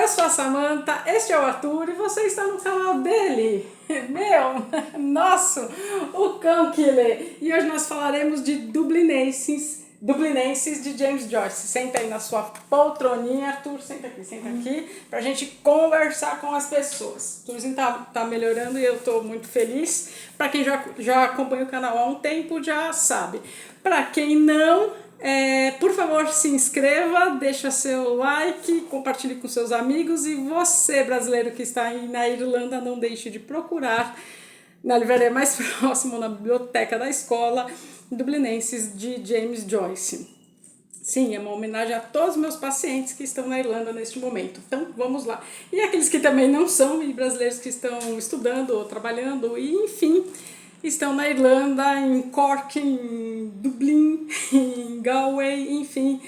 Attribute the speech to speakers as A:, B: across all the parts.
A: eu sou a Samantha, este é o Arthur e você está no canal dele, nosso, o Cão que Lê. E hoje nós falaremos de Dublinenses de James Joyce. Senta aí na sua poltroninha, Arthur, senta aqui, pra gente conversar com as pessoas. O Arthurzinho tá melhorando e eu tô muito feliz. Pra quem já acompanha o canal há um tempo, já sabe. Pra quem não... por favor, se inscreva, deixa seu like, compartilhe com seus amigos e você, brasileiro que está aí na Irlanda, não deixe de procurar na livraria mais próxima, na biblioteca da escola, Dublinenses de James Joyce. Sim, é uma homenagem a todos os meus pacientes que estão na Irlanda neste momento. Então, vamos lá. E aqueles que também não são, e brasileiros que estão estudando ou trabalhando, e enfim... estão na Irlanda, em Cork, em Dublin, em Galway, enfim,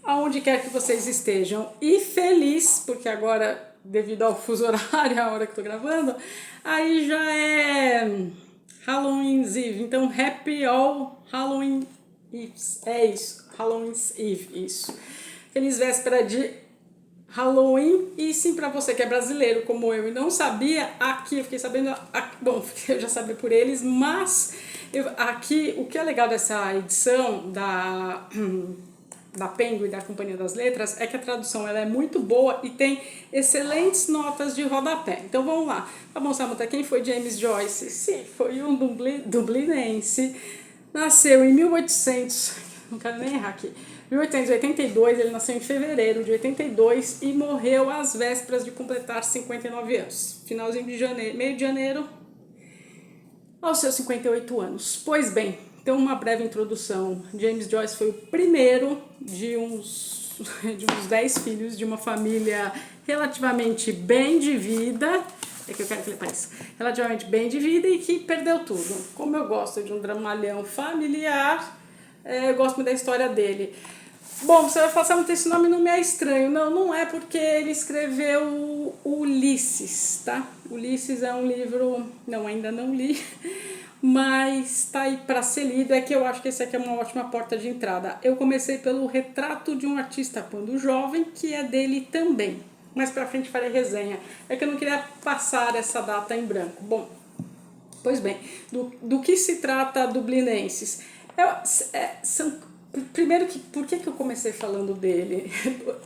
A: aonde quer que vocês estejam. E feliz, porque agora, devido ao fuso horário, a hora que estou gravando, aí já é Halloween's Eve. Então, Happy All Halloween Eve. É isso, Halloween's Eve, isso. Feliz véspera de Halloween. E sim, para você que é brasileiro como eu e não sabia, aqui eu fiquei sabendo, bom, eu já sabia por eles, mas aqui o que é legal dessa edição da Penguin, da Companhia das Letras, é que a tradução ela é muito boa e tem excelentes notas de rodapé. Então vamos lá. Tá bom, Samantha, quem foi James Joyce? Sim, foi um dublinense, nasceu em 1800, não quero nem errar aqui, 1882, ele nasceu em fevereiro de 82 e morreu às vésperas de completar 59 anos. Finalzinho de janeiro, meio de janeiro, aos seus 58 anos. Pois bem, então uma breve introdução. James Joyce foi o primeiro de uns 10 filhos de uma família relativamente bem de vida. É que eu quero que ele pareça. Relativamente bem de vida e que perdeu tudo. Como eu gosto de um dramalhão familiar, eu gosto muito da história dele. Bom, você vai falar, mas esse nome não me é estranho. Não, não é porque ele escreveu Ulisses, tá? Ulisses é um livro, não, ainda não li, mas tá aí para ser lido. É que eu acho que esse aqui é uma ótima porta de entrada. Eu comecei pelo Retrato de um Artista Quando Jovem, que é dele também. Mais pra frente farei resenha. É que eu não queria passar essa data em branco. Bom, pois bem, do que se trata Dublinenses? Primeiro, por que eu comecei falando dele?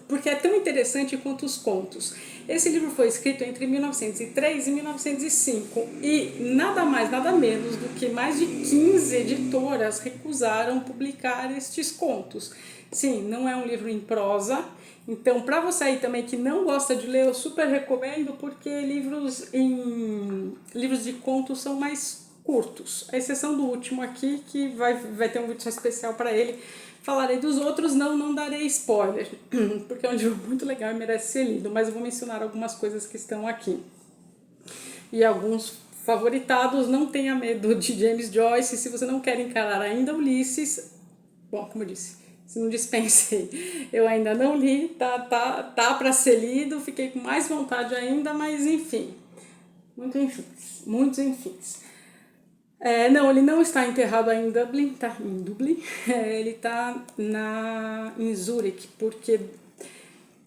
A: Porque é tão interessante quanto os contos. Esse livro foi escrito entre 1903 e 1905 e nada mais, nada menos do que mais de 15 editoras recusaram publicar estes contos. Sim, não é um livro em prosa, então para você aí também que não gosta de ler, eu super recomendo, porque livros de contos são mais curtos, a exceção do último aqui, que vai ter um vídeo especial para ele. Falarei dos outros, não darei spoiler, porque é um livro muito legal e merece ser lido, mas eu vou mencionar algumas coisas que estão aqui. E alguns favoritados. Não tenha medo de James Joyce, se você não quer encarar ainda Ulisses, bom, como eu disse, se não dispensei, eu ainda não li, tá para ser lido, fiquei com mais vontade ainda, mas enfim, muitos enfins. Não, ele não está enterrado aí em Dublin, tá em Dublin, ele está em Zurique, porque...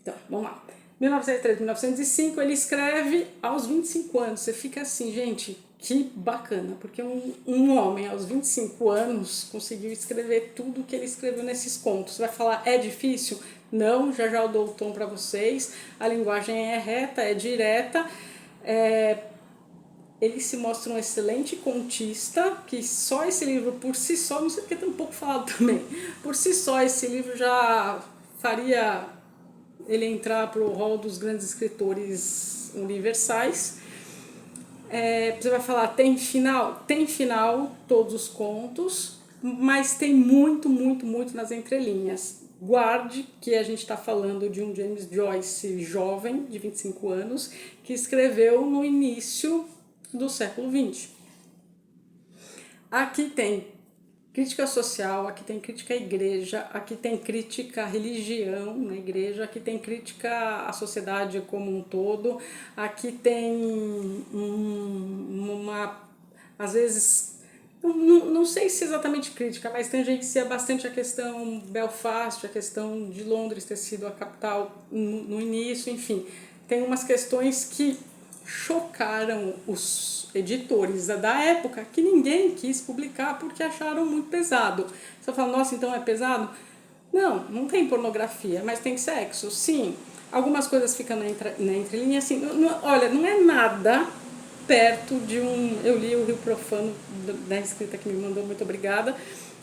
A: Então, vamos lá. 1903, 1905, ele escreve aos 25 anos. Você fica assim, gente, que bacana, porque um homem aos 25 anos conseguiu escrever tudo que ele escreveu nesses contos. Você vai falar, é difícil? Não, já eu dou o tom para vocês. A linguagem é reta, é direta, ele se mostra um excelente contista, que só esse livro por si só, não sei porque tem um pouco falado também, por si só esse livro já faria ele entrar para o hall dos grandes escritores universais. Você vai falar, tem final? Tem final, todos os contos, mas tem muito nas entrelinhas. Guarde que a gente está falando de um James Joyce jovem, de 25 anos, que escreveu no início do século XX. Aqui tem crítica social, aqui tem crítica à igreja, aqui tem crítica à religião na igreja, aqui tem crítica à sociedade como um todo, aqui tem às vezes, não sei se exatamente crítica, mas tangencia bastante a questão Belfast, a questão de Londres ter sido a capital no início, enfim. tem umas questões que chocaram os editores da época, que ninguém quis publicar porque acharam muito pesado. Você fala, nossa, então é pesado? Não, não tem pornografia, mas tem sexo, sim. Algumas coisas ficam na entrelinha, assim, olha, não é nada perto de um... Eu li o Rio Profano da escrita que me mandou, muito obrigada,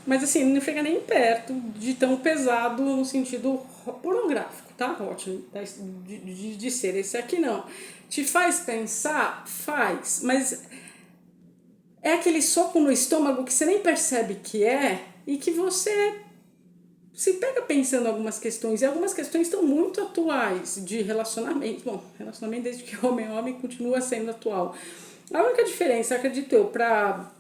A: mas assim, não chega nem perto de tão pesado no sentido pornográfico, tá? Ótimo, de ser. Esse aqui não. Te faz pensar? Faz, mas é aquele soco no estômago que você nem percebe que é e que você se pega pensando em algumas questões, e algumas questões estão muito atuais de relacionamento. Bom, relacionamento desde que homem é homem continua sendo atual. A única diferença, acredito eu, para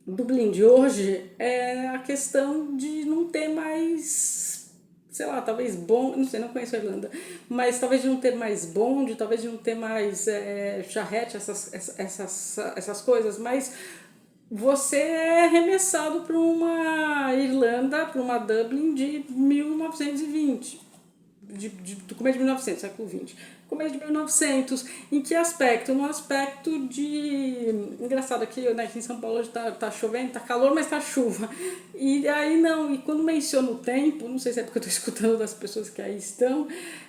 A: Dublin de hoje é a questão de não ter mais, sei lá, talvez bom, não sei, não conheço a Irlanda, mas talvez de não ter mais bonde, talvez de não ter mais charrete, essas coisas, mas você é arremessado para uma Irlanda, para uma Dublin de 1920, do começo de 1900, século XX. Começo de 1900, em que aspecto? No aspecto de... Engraçado aqui, né, aqui em São Paulo hoje tá chovendo, tá calor, mas tá chuva. E aí não, e quando menciono o tempo, não sei se é porque eu tô escutando das pessoas que aí estão,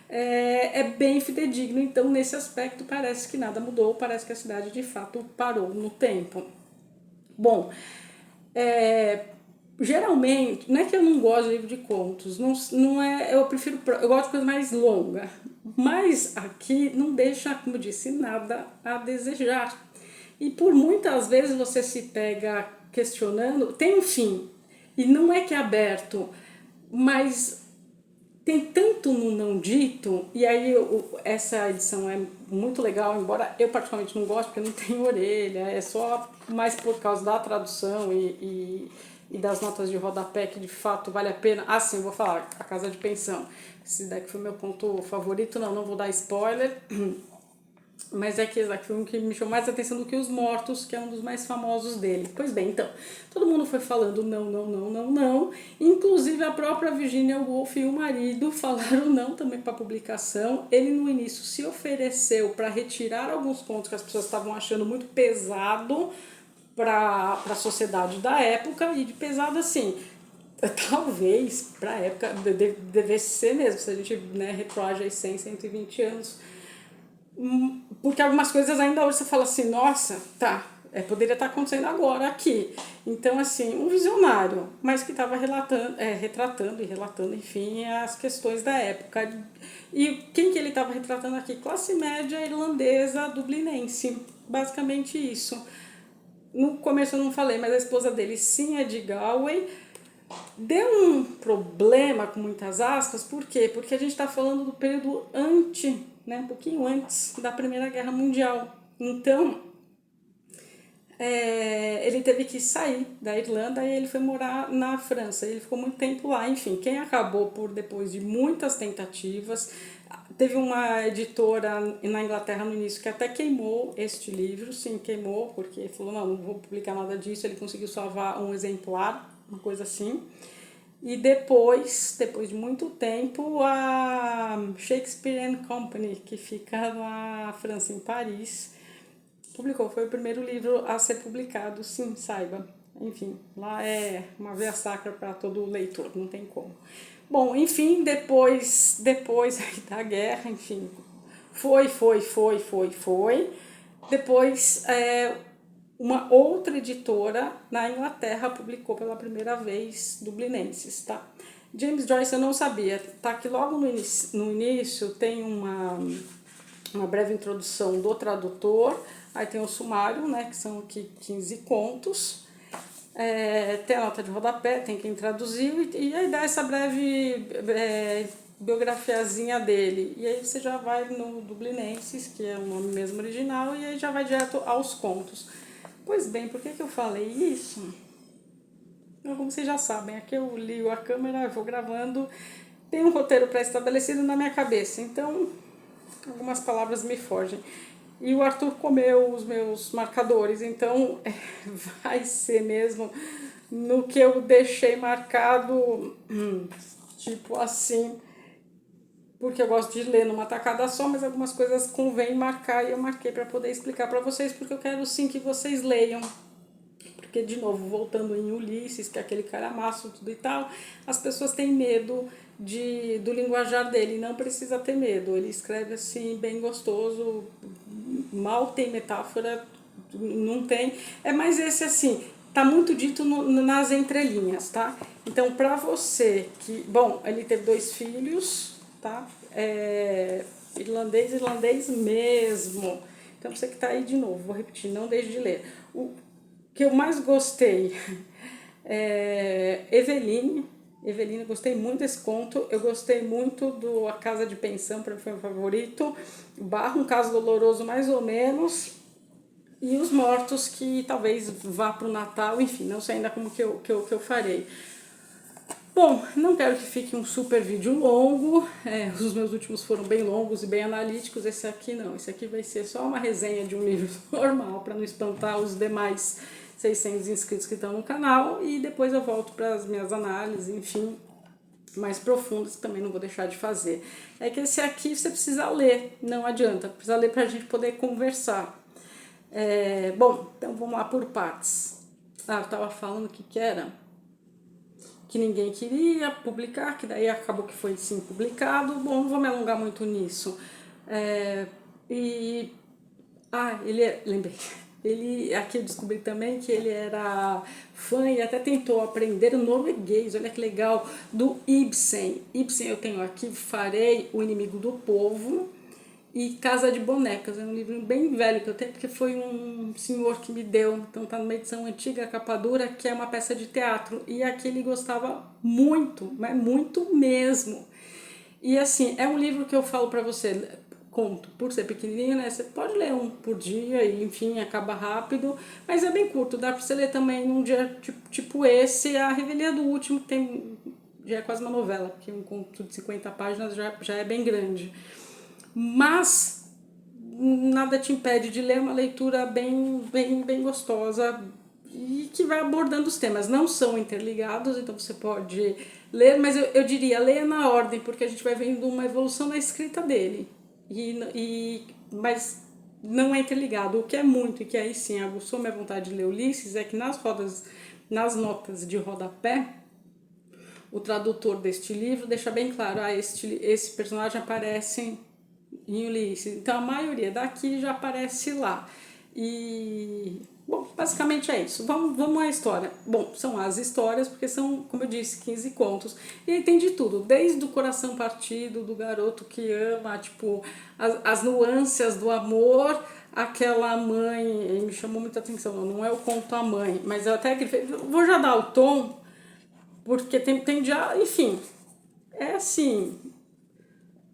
A: é bem fidedigno. Então, nesse aspecto, parece que nada mudou, parece que a cidade de fato parou no tempo. Bom, geralmente, não é que eu não gosto de livro de contos, não é, eu gosto de coisa mais longa, mas aqui não deixa, como eu disse, nada a desejar. E por muitas vezes você se pega questionando, tem um fim, e não é que é aberto, mas tem tanto no não dito, e aí essa edição é muito legal, embora eu particularmente não goste, porque não tem orelha, é só mais por causa da tradução e das notas de rodapé, que de fato vale a pena. Ah, sim, vou falar, A Casa de Pensão. Esse daqui foi meu ponto favorito, não vou dar spoiler, mas é que esse daqui foi um que me chamou mais atenção do que Os Mortos, que é um dos mais famosos dele. Pois bem, então, todo mundo foi falando não. Inclusive a própria Virginia Woolf e o marido falaram não também para publicação. Ele no início se ofereceu para retirar alguns contos que as pessoas estavam achando muito pesado para a sociedade da época, e de pesado assim, talvez para a época devesse ser mesmo, se a gente, né, retroage aí 100, 120 anos, porque algumas coisas ainda hoje você fala assim, nossa, tá, poderia estar acontecendo agora aqui. Então, assim, um visionário, mas que estava retratando e relatando, enfim, as questões da época. E quem que ele estava retratando aqui? Classe média irlandesa dublinense, basicamente isso. No começo eu não falei, mas a esposa dele, sim, é de Galway. Deu um problema, com muitas aspas, por quê? Porque a gente está falando do período um pouquinho antes da Primeira Guerra Mundial. Então, ele teve que sair da Irlanda e ele foi morar na França. Ele ficou muito tempo lá. Enfim, quem acabou por, depois de muitas tentativas, teve uma editora na Inglaterra no início que até queimou este livro, sim, queimou, porque falou, não vou publicar nada disso. Ele conseguiu salvar um exemplar, uma coisa assim. E depois de muito tempo, a Shakespeare and Company, que fica na França, em Paris, publicou. Foi o primeiro livro a ser publicado, sim, saiba. Enfim, lá é uma veia sacra para todo leitor, não tem como. Bom, enfim, depois da guerra, enfim, foi. Depois, uma outra editora na Inglaterra publicou pela primeira vez Dublinenses, tá? James Joyce eu não sabia, tá? Que logo no início tem uma breve introdução do tradutor, aí tem o sumário, né, que são aqui 15 contos, tem a nota de rodapé, tem quem traduziu, e aí dá essa breve biografiazinha dele. E aí você já vai no Dublinenses, que é o nome mesmo original, e aí já vai direto aos contos. Pois bem, por que eu falei isso? Como vocês já sabem, aqui eu ligo a câmera, vou gravando, tem um roteiro pré-estabelecido na minha cabeça, então algumas palavras me fogem. E o Arthur comeu os meus marcadores, então vai ser mesmo no que eu deixei marcado, tipo assim, porque eu gosto de ler numa tacada só, mas algumas coisas convém marcar e eu marquei para poder explicar para vocês, porque eu quero sim que vocês leiam. Porque, de novo, voltando em Ulisses, que é aquele calhamaço, tudo e tal, as pessoas têm medo do linguajar dele, não precisa ter medo. Ele escreve assim, bem gostoso, mal tem metáfora, não tem. É mais esse assim, tá muito dito nas entrelinhas, tá? Então, para você que... Bom, ele teve 2 filhos, tá? Irlandês mesmo. Então, você que tá aí de novo, vou repetir, não deixe de ler. O que eu mais gostei é Eveline. Eveline, gostei muito desse conto. Eu gostei muito do A Casa de Pensão, para mim foi meu favorito. Barro, Um Caso Doloroso, mais ou menos. E Os Mortos, que talvez vá para o Natal, enfim, não sei ainda como que eu farei. Bom, não quero que fique um super vídeo longo, os meus últimos foram bem longos e bem analíticos, esse aqui não, esse aqui vai ser só uma resenha de um livro normal, para não espantar os demais 600 inscritos que estão no canal, e depois eu volto para as minhas análises, enfim, mais profundas, que também não vou deixar de fazer. É que esse aqui você precisa ler, não adianta, precisa ler para a gente poder conversar. Bom, então vamos lá por partes. Eu estava falando o que era... que ninguém queria publicar, que daí acabou que foi sim publicado. Bom, não vou me alongar muito nisso. Lembrei. Ele, aqui eu descobri também que ele era fã e até tentou aprender o norueguês, olha que legal, do Ibsen. Ibsen eu tenho aqui, farei O Inimigo do Povo e Casa de Bonecas, é um livro bem velho que eu tenho, porque foi um senhor que me deu, então tá numa edição antiga, capa dura, que é uma peça de teatro, e aqui ele gostava muito, mas muito mesmo. E assim, é um livro que eu falo pra você, conto, por ser pequenininho, né, você pode ler um por dia e enfim, acaba rápido, mas é bem curto, dá pra você ler também num dia tipo esse, A Revelia do Último, que tem, já é quase uma novela, porque um conto de 50 páginas já é bem grande. Mas nada te impede de ler, uma leitura bem gostosa e que vai abordando os temas. Não são interligados, então você pode ler, mas eu diria, leia na ordem, porque a gente vai vendo uma evolução na escrita dele. Mas não é interligado. O que é muito, e que aí sim aguçou minha vontade de ler Ulisses, é que nas notas de rodapé, o tradutor deste livro deixa bem claro, esse personagem aparece em Ulisses. Então a maioria daqui já aparece lá. E, bom, basicamente é isso. Vamos à história. Bom, são as histórias, porque são, como eu disse, 15 contos. E aí tem de tudo, desde o coração partido, do garoto que ama, tipo, as nuances do amor, aquela mãe, me chamou muita atenção, não é o conto A Mãe, mas eu até vou já dar o tom, porque tem já, enfim, é assim,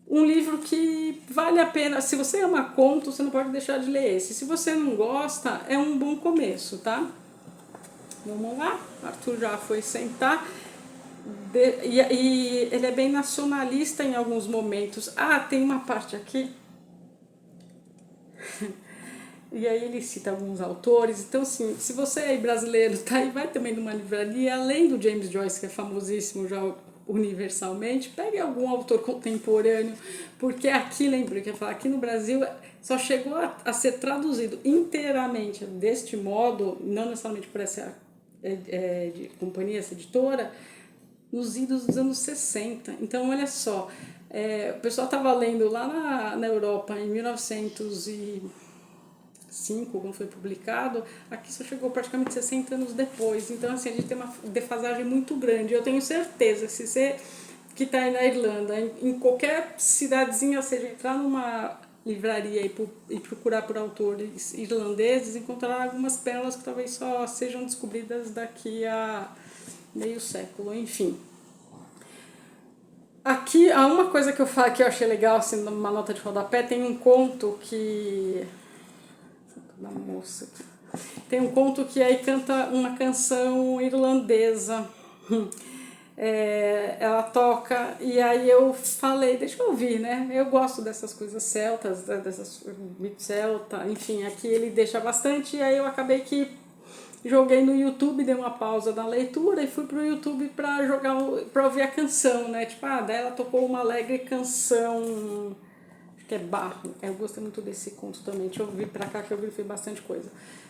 A: um livro que vale a pena. Se você ama conto, você não pode deixar de ler esse. Se você não gosta, é um bom começo, tá? Vamos lá, Arthur já foi sentar. E ele é bem nacionalista em alguns momentos. Tem uma parte aqui. E aí ele cita alguns autores. Então, assim, se você é brasileiro, tá aí, vai também numa livraria, além do James Joyce, que é famosíssimo já universalmente, pegue algum autor contemporâneo, porque aqui, lembra que eu ia falar, aqui no Brasil só chegou a ser traduzido inteiramente deste modo, não necessariamente por essa companhia, essa editora, nos idos dos anos 60. Então, olha só, o pessoal estava lendo lá na Europa em 1905, quando foi publicado, aqui só chegou praticamente 60 anos depois. Então, assim, a gente tem uma defasagem muito grande. Eu tenho certeza que se você que está aí na Irlanda, em qualquer cidadezinha, ou seja, entrar numa livraria e procurar por autores irlandeses, encontrará algumas pérolas que talvez só sejam descobridas daqui a meio século, enfim. Aqui, há uma coisa que eu achei legal, assim, numa nota de rodapé, tem um conto que... da moça aqui. Tem um conto que aí canta uma canção irlandesa. Ela toca, e aí eu falei, deixa eu ouvir, né? Eu gosto dessas coisas celtas, dessas mito celta, enfim, aqui ele deixa bastante, e aí eu acabei que joguei no YouTube, dei uma pausa na leitura e fui pro YouTube pra ouvir a canção, né? Tipo, daí ela tocou uma alegre canção, acho que é Barro. Eu gostei muito desse conto também. Deixa eu vir pra cá que eu grifei bastante coisa.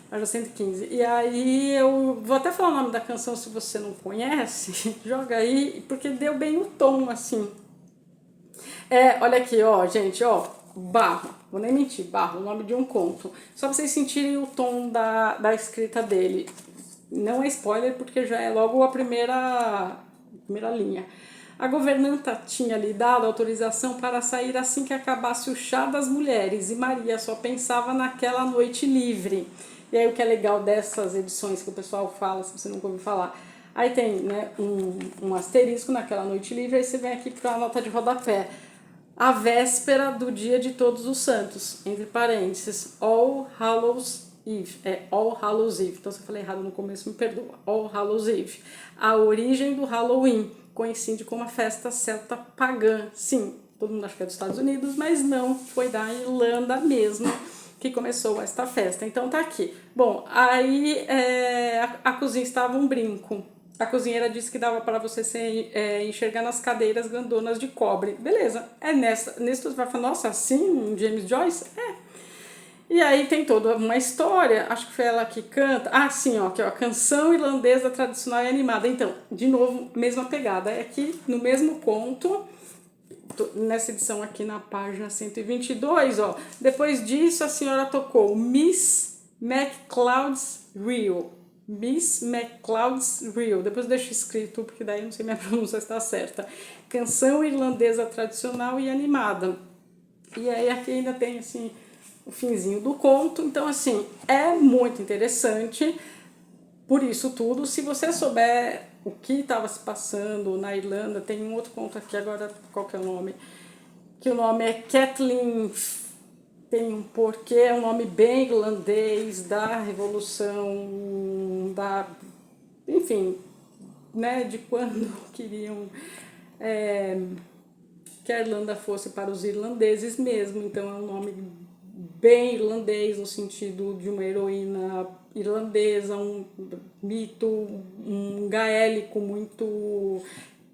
A: Página 115. E aí eu vou até falar o nome da canção se você não conhece. Joga aí, porque deu bem o tom, assim. Olha aqui, ó, gente, ó. Barro, vou nem mentir, Barro, o nome de um conto. Só pra vocês sentirem o tom da escrita dele. Não é spoiler, porque já é logo a primeira linha. A governanta tinha lhe dado autorização para sair assim que acabasse o chá das mulheres, e Maria só pensava naquela noite livre. E aí o que é legal dessas edições que o pessoal fala, se você nunca ouviu falar, aí tem, né, um asterisco naquela noite livre, aí você vem aqui para a nota de rodapé. A véspera do dia de Todos os Santos, entre parênteses, All Hallows Eve, All Hallows Eve, então se eu falei errado no começo, me perdoa, All Hallows Eve, a origem do Halloween, coincide com uma festa celta pagã, sim, todo mundo acha que é dos Estados Unidos, mas não, foi da Irlanda mesmo que começou esta festa, então tá aqui. Bom, aí a cozinha estava um brinco. A cozinheira disse que dava para você enxergar nas cadeiras grandonas de cobre. Beleza, nesse você vai falar, nossa, assim, um James Joyce? E aí tem toda uma história, acho que foi ela que canta. Ah, sim, ó, aqui, ó, canção irlandesa tradicional e animada. Então, de novo, mesma pegada. É aqui no mesmo conto, nessa edição aqui na página 122, ó. Depois disso, a senhora tocou Miss McCloud's Reel. Miss McCloud's Reel. Depois eu deixo escrito, porque daí não sei minha pronúncia está certa. Canção irlandesa tradicional e animada. E aí aqui ainda tem, assim, o finzinho do conto. Então, assim, é muito interessante. Por isso tudo, se você souber o que estava se passando na Irlanda, tem um outro conto aqui agora, qual que é o nome? Que o nome é Kathleen, tem um porquê, é um nome bem irlandês, da Revolução, enfim, né, de quando queriam que a Irlanda fosse para os irlandeses mesmo, então é um nome bem irlandês no sentido de uma heroína irlandesa, um mito, um gaélico muito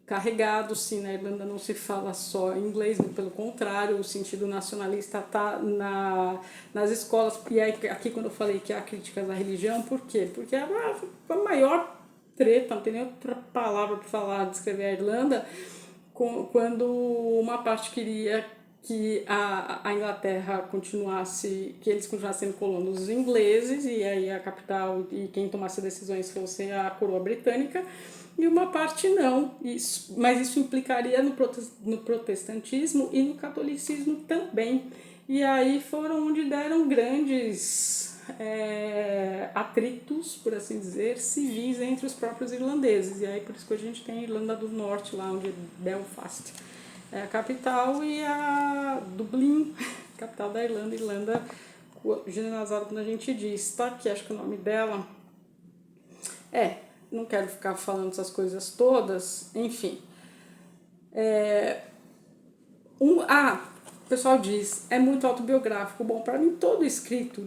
A: carregado, sim, na Irlanda não se fala só inglês, pelo contrário, o sentido nacionalista está nas escolas. E aí, aqui quando eu falei que há críticas à religião, por quê? Porque a maior treta, não tem nem outra palavra para falar, descrever a Irlanda, quando uma parte queria que a Inglaterra continuasse, que eles continuassem sendo colônios ingleses, e aí a capital e quem tomasse decisões fosse a coroa britânica, e uma parte não. Mas isso implicaria no protestantismo e no catolicismo também. E aí foram onde deram grandes atritos, por assim dizer, civis entre os próprios irlandeses. E aí por isso que a gente tem a Irlanda do Norte, lá onde é Belfast é a capital, e a Dublin, capital da Irlanda, Irlanda generalizada quando a gente diz, tá aqui, acho que o nome dela não quero ficar falando essas coisas todas, enfim. O pessoal diz, é muito autobiográfico. Bom, para mim todo escritor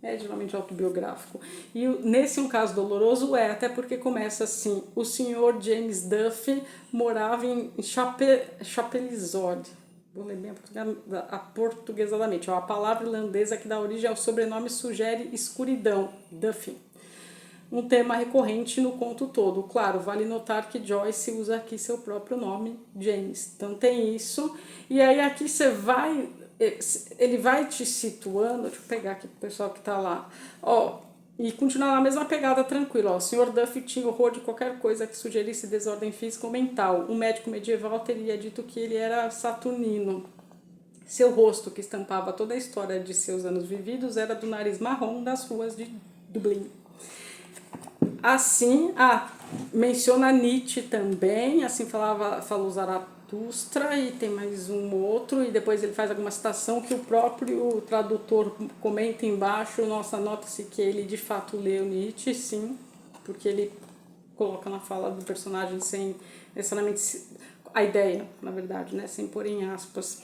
A: é geralmente autobiográfico. E nesse um caso doloroso até porque começa assim, o senhor James Duffy morava em Chapelizod. Vou ler bem aportuguesadamente. A palavra irlandesa que dá origem ao sobrenome sugere escuridão, Duffy. Um tema recorrente no conto todo. Claro, vale notar que Joyce usa aqui seu próprio nome, James. Então tem isso. E aí aqui ele vai te situando, deixa eu pegar aqui pro pessoal que tá lá, e continuar na mesma pegada tranquila. O Sr. Duffy tinha horror de qualquer coisa que sugerisse desordem física ou mental. Um médico medieval teria dito que ele era saturnino. Seu rosto, que estampava toda a história de seus anos vividos, era do nariz marrom das ruas de Dublin. Assim, menciona Nietzsche também, assim falou Zaratustra, e tem mais um outro, e depois ele faz alguma citação que o próprio tradutor comenta embaixo. Nossa, nota-se que ele de fato leu Nietzsche, sim, porque ele coloca na fala do personagem sem necessariamente a ideia, na verdade, né, sem pôr em aspas.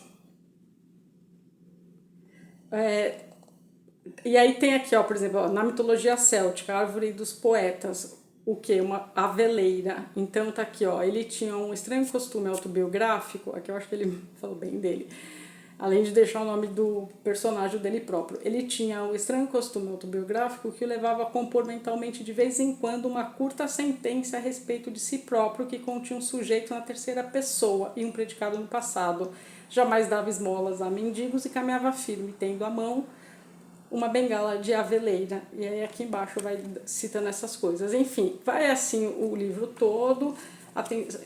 A: E aí tem aqui, ó, por exemplo, ó, na mitologia céltica, a árvore dos poetas, o que? Uma aveleira. Então tá aqui, ó, ele tinha um estranho costume autobiográfico, aqui eu acho que ele falou bem dele, além de deixar o nome do personagem dele próprio. Ele tinha um estranho costume autobiográfico que o levava a compor mentalmente de vez em quando uma curta sentença a respeito de si próprio que continha um sujeito na terceira pessoa e um predicado no passado. Jamais dava esmolas a mendigos e caminhava firme, tendo à mão uma bengala de aveleira. E aí aqui embaixo vai citando essas coisas. Enfim, vai assim o livro todo.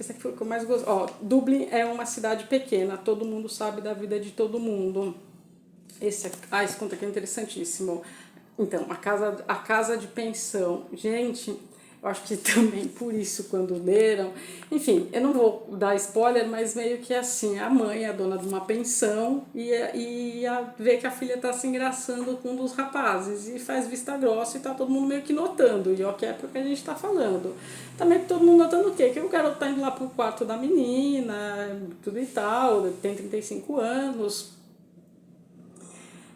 A: Esse aqui foi o que eu mais gostei. Ó, Dublin é uma cidade pequena, todo mundo sabe da vida de todo mundo. Esse conto aqui é interessantíssimo. Então, a casa de pensão. Gente, eu acho que também por isso, quando leram. Enfim, eu não vou dar spoiler, mas meio que assim: a mãe é a dona de uma pensão e vê que a filha tá se engraçando com um dos rapazes e faz vista grossa e tá todo mundo meio que notando. E ó, que é porque a gente tá falando. Também todo mundo notando o quê? Que o garoto tá indo lá pro quarto da menina, tudo e tal, tem 35 anos.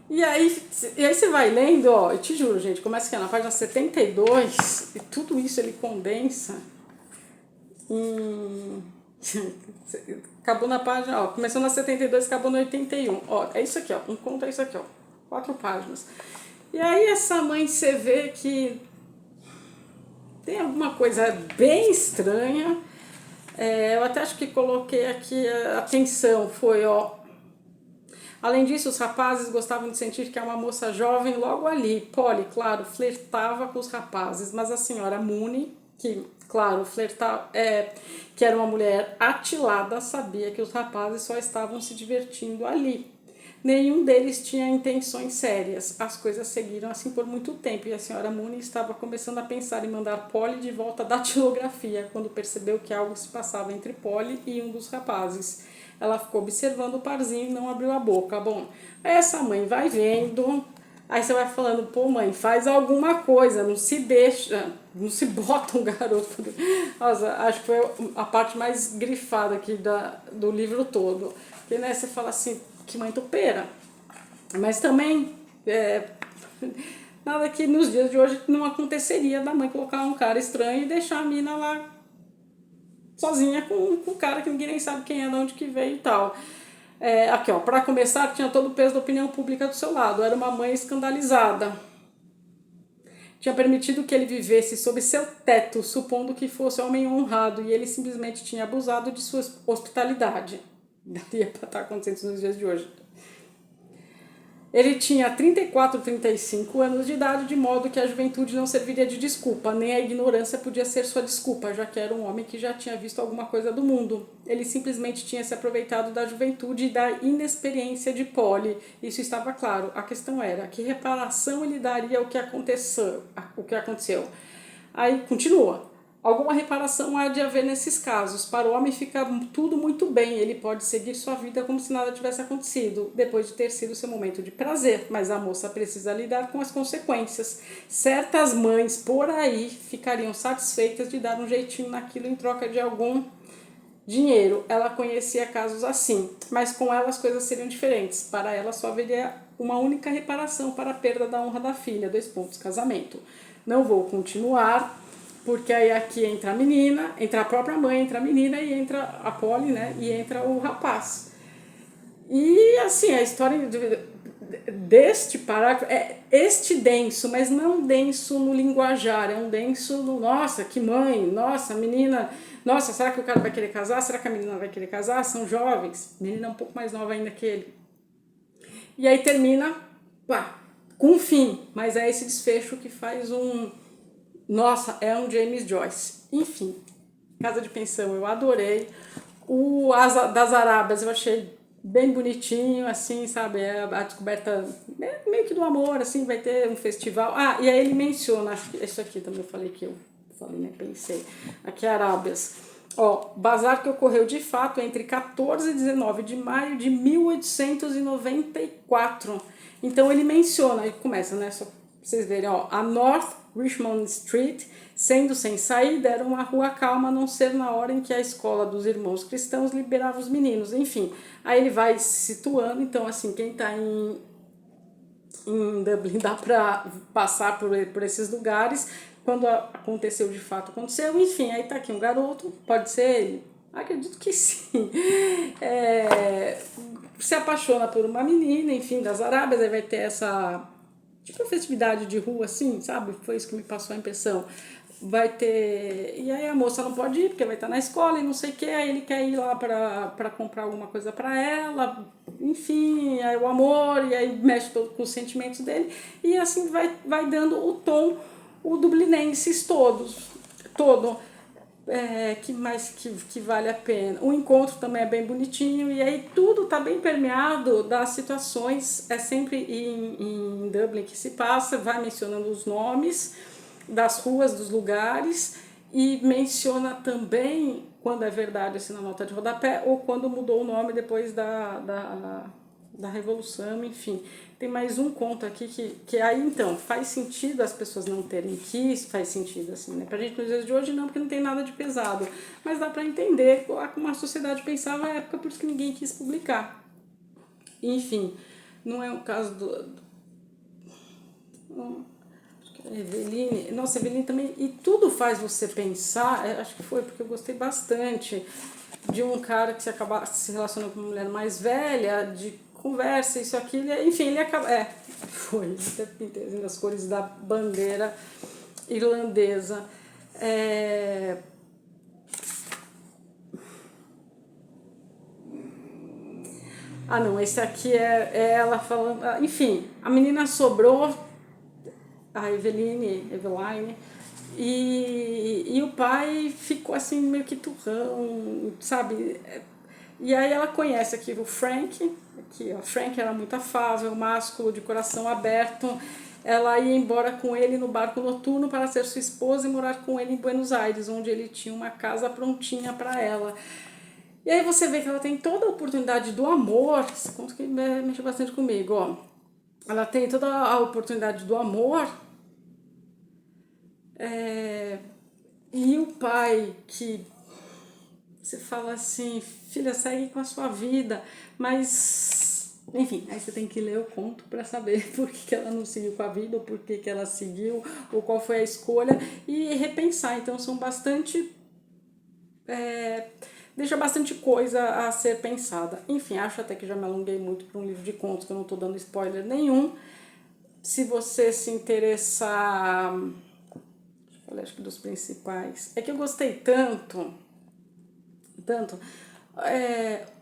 A: E aí você vai lendo, ó, eu te juro, gente, começa aqui na página 72 e tudo isso ele condensa em... acabou na página, ó, começou na 72, acabou no 81. Ó, é isso aqui, ó, um conto é isso aqui, ó, 4 páginas. E aí essa mãe, você vê que tem alguma coisa bem estranha. Eu até acho que coloquei aqui a atenção, foi, ó, além disso, os rapazes gostavam de sentir que uma moça jovem logo ali. Polly, claro, flertava com os rapazes, mas a senhora Mooney, que, claro, flertava, que era uma mulher atilada, sabia que os rapazes só estavam se divertindo ali. Nenhum deles tinha intenções sérias. As coisas seguiram assim por muito tempo e a senhora Mooney estava começando a pensar em mandar Polly de volta da datilografia quando percebeu que algo se passava entre Polly e um dos rapazes. Ela ficou observando o parzinho e não abriu a boca. Bom, aí essa mãe vai vendo, aí você vai falando: pô, mãe, faz alguma coisa, não se deixa, não se bota um garoto. Nossa, acho que foi a parte mais grifada aqui do livro todo. Porque, né, você fala assim, que mãe topeira. Mas também, nada que nos dias de hoje não aconteceria da mãe colocar um cara estranho e deixar a mina lá sozinha com um cara que ninguém nem sabe quem é, de onde que veio e tal. Aqui, ó, para começar, tinha todo o peso da opinião pública do seu lado. Era uma mãe escandalizada. Tinha permitido que ele vivesse sob seu teto, supondo que fosse homem honrado, e ele simplesmente tinha abusado de sua hospitalidade. Daria para estar acontecendo isso nos dias de hoje. Ele tinha 34, 35 anos de idade, de modo que a juventude não serviria de desculpa, nem a ignorância podia ser sua desculpa, já que era um homem que já tinha visto alguma coisa do mundo. Ele simplesmente tinha se aproveitado da juventude e da inexperiência de Polly. Isso estava claro. A questão era: que reparação ele daria ao que aconteceu? Aí continua. Alguma reparação há de haver nesses casos. Para o homem fica tudo muito bem, ele pode seguir sua vida como se nada tivesse acontecido, depois de ter sido seu momento de prazer, mas a moça precisa lidar com as consequências. Certas mães por aí ficariam satisfeitas de dar um jeitinho naquilo em troca de algum dinheiro. Ela conhecia casos assim, mas com ela as coisas seriam diferentes. Para ela só haveria uma única reparação para a perda da honra da filha. : casamento. Não vou continuar, porque aí aqui entra a menina, entra a própria mãe, entra a menina e entra a Polly, né? E entra o rapaz. E assim, a história deste parágrafo é este denso, mas não denso no linguajar, é um denso no: nossa, que mãe, nossa, menina, nossa, será que o cara vai querer casar? Será que a menina vai querer casar? São jovens, a menina é um pouco mais nova ainda que ele. E aí termina, pá, com um fim, mas é esse desfecho que faz um... Nossa, é um James Joyce. Enfim, Casa de Pensão eu adorei. O das Arábias eu achei bem bonitinho, assim, sabe? A descoberta meio que do amor, assim, vai ter um festival. Ah, e aí ele menciona, acho que isso aqui também eu falei que eu falei, né? Pensei. Aqui, Arábias. Ó, bazar que ocorreu de fato entre 14 e 19 de maio de 1894. Então ele menciona, e começa, né? Só pra vocês verem, ó, a North Richmond Street, sendo sem saída, era uma rua calma, a não ser na hora em que a escola dos irmãos cristãos liberava os meninos. Enfim, aí ele vai se situando. Então, assim, quem está em Dublin dá para passar por esses lugares. Quando aconteceu, de fato aconteceu. Enfim, aí tá aqui um garoto, pode ser ele? Acredito que sim. Se apaixona por uma menina, enfim, das Arábias, aí vai ter essa tipo festividade de rua, assim, sabe? Foi isso que me passou a impressão. Vai ter. E aí a moça não pode ir, porque vai estar na escola e não sei o que, aí ele quer ir lá para comprar alguma coisa para ela, enfim, aí o amor, e aí mexe todo com os sentimentos dele, e assim vai dando o tom, o Dublinenses todo. Que mais que vale a pena. O encontro também é bem bonitinho e aí tudo está bem permeado das situações. É sempre em Dublin que se passa, vai mencionando os nomes das ruas, dos lugares e menciona também quando é verdade assim na nota de rodapé ou quando mudou o nome depois da Revolução, enfim. Tem mais um conto aqui que aí então faz sentido as pessoas não terem que, faz sentido assim, né? Pra gente nos dias de hoje não, porque não tem nada de pesado, mas dá para entender como a sociedade pensava na época, por isso que ninguém quis publicar. Enfim, não é o caso Eveline, nossa, Eveline também, e tudo faz você pensar, acho que foi porque eu gostei bastante de um cara que se relacionou com uma mulher mais velha, de conversa, isso, aquilo, enfim, ele acaba, foi, até pintei as cores da bandeira irlandesa. Ah, não, esse aqui é ela falando, enfim, a menina sobrou, a Eveline, e o pai ficou assim meio que turrão, sabe? E aí ela conhece aqui o Frank, que o Frank era muito afável, másculo, de coração aberto. Ela ia embora com ele no barco noturno para ser sua esposa e morar com ele em Buenos Aires, onde ele tinha uma casa prontinha para ela. E aí você vê que ela tem toda a oportunidade do amor, esse conto que mexeu bastante comigo, ó. Ela tem toda a oportunidade do amor, e o pai que você fala assim, filha, segue com a sua vida, mas enfim, aí você tem que ler o conto para saber por que ela não seguiu com a vida, ou por que ela seguiu, ou qual foi a escolha, e repensar. Então são bastante deixa bastante coisa a ser pensada. Enfim, acho até que já me alonguei muito para um livro de contos, que eu não estou dando spoiler nenhum. Se você se interessar, acho que dos principais, é que eu gostei tanto,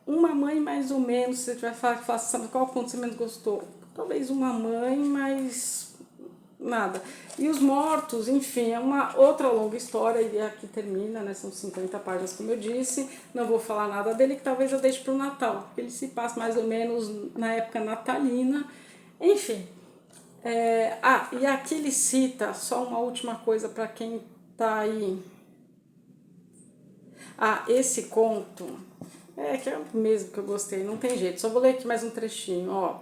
A: uma mãe mais ou menos, se você tiver falar, sabe qual conto você menos gostou? Talvez uma mãe, mas nada. E os mortos, enfim, é uma outra longa história e aqui termina, né? São 50 páginas, como eu disse. Não vou falar nada dele, que talvez eu deixe para o Natal. Ele se passa mais ou menos na época natalina. Enfim. E aqui ele cita só uma última coisa para quem tá aí. Esse conto que é o mesmo que eu gostei, não tem jeito. Só vou ler aqui mais um trechinho, ó.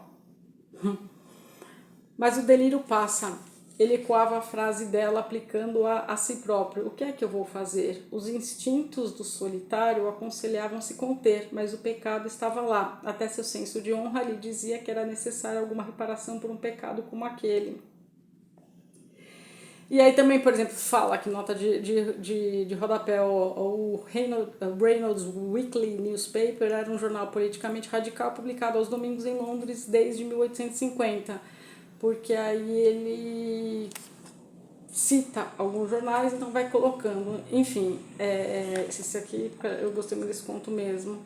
A: Mas o delírio passa. Ele ecoava a frase dela, aplicando-a a si próprio. O que é que eu vou fazer? Os instintos do solitário aconselhavam se conter, mas o pecado estava lá. Até seu senso de honra lhe dizia que era necessária alguma reparação por um pecado como aquele. E aí também, por exemplo, fala que nota de rodapé, o Reynolds Weekly Newspaper era um jornal politicamente radical publicado aos domingos em Londres desde 1850, porque aí ele cita alguns jornais, então vai colocando. Enfim, esse aqui, eu gostei muito desse conto mesmo.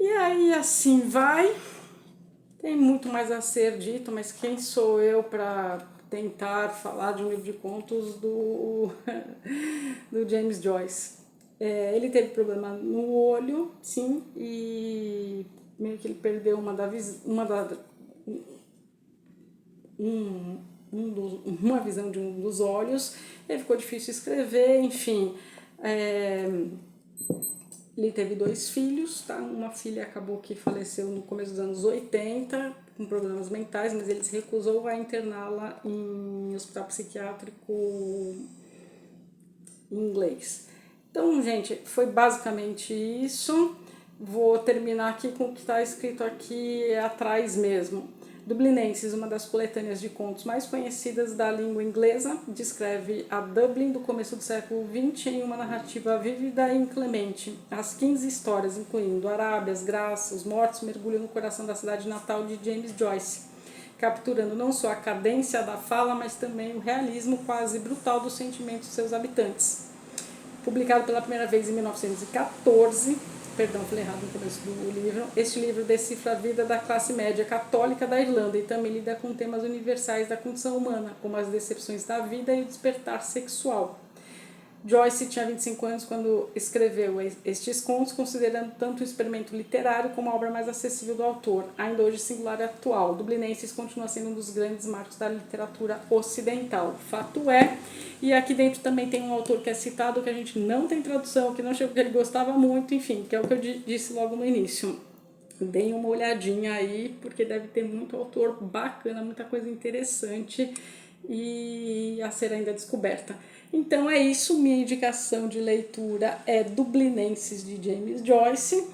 A: E aí assim vai, tem muito mais a ser dito, mas quem sou eu para tentar falar de um livro de contos do James Joyce? Ele teve problema no olho, sim, e meio que ele perdeu uma visão de um dos olhos, ele ficou difícil escrever, enfim. Ele teve 2 filhos, tá? Uma filha acabou que faleceu no começo dos anos 80, com problemas mentais, mas ele se recusou a interná-la em hospital psiquiátrico em inglês. Então, gente, foi basicamente isso. Vou terminar aqui com o que está escrito aqui atrás mesmo. Dublinenses, uma das coletâneas de contos mais conhecidas da língua inglesa, descreve a Dublin do começo do século XX em uma narrativa vívida e inclemente. As 15 histórias, incluindo Arábias, Graça, os mortos, mergulham no coração da cidade natal de James Joyce, capturando não só a cadência da fala, mas também o realismo quase brutal dos sentimentos de seus habitantes. Publicado pela primeira vez em 1914, perdão, falei errado no começo do livro, este livro decifra a vida da classe média católica da Irlanda e também lida com temas universais da condição humana, como as decepções da vida e o despertar sexual. Joyce tinha 25 anos quando escreveu estes contos, considerando tanto o experimento literário como a obra mais acessível do autor, ainda hoje singular e atual. Dublinenses continua sendo um dos grandes marcos da literatura ocidental. Fato é, e aqui dentro também tem um autor que é citado, que a gente não tem tradução, que não chegou, que ele gostava muito, enfim, que é o que eu disse logo no início. Deem uma olhadinha aí, porque deve ter muito autor bacana, muita coisa interessante e a ser ainda descoberta. Então é isso, minha indicação de leitura é Dublinenses de James Joyce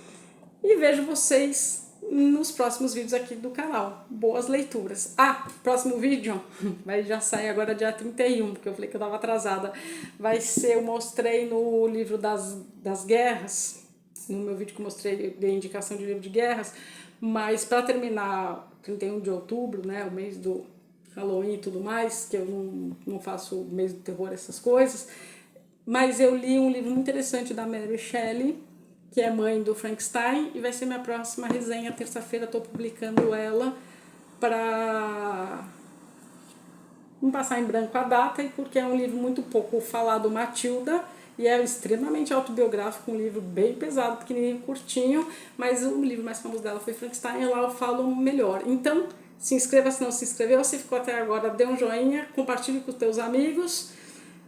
A: e vejo vocês nos próximos vídeos aqui do canal. Boas leituras. Próximo vídeo vai já sair agora dia 31, porque eu falei que eu estava atrasada. Vai ser, eu mostrei no livro das guerras, no meu vídeo que eu mostrei, dei indicação de livro de guerras, mas para terminar 31 de outubro, né, o mês do Halloween e tudo mais, que eu não faço o mês do terror, essas coisas, mas eu li um livro muito interessante da Mary Shelley, que é mãe do Frankenstein, e vai ser minha próxima resenha, terça-feira estou publicando ela para não passar em branco a data, e porque é um livro muito pouco falado, Matilda, e é extremamente autobiográfico, um livro bem pesado, pequenininho, curtinho, mas o livro mais famoso dela foi Frankenstein, e lá eu falo melhor. Então, se inscreva se não se inscreveu, se ficou até agora, dê um joinha, compartilhe com os teus amigos,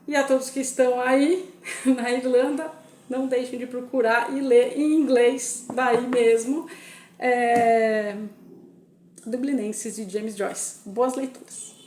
A: e a todos que estão aí na Irlanda, não deixem de procurar e ler em inglês, daí mesmo, Dublinenses de James Joyce. Boas leituras!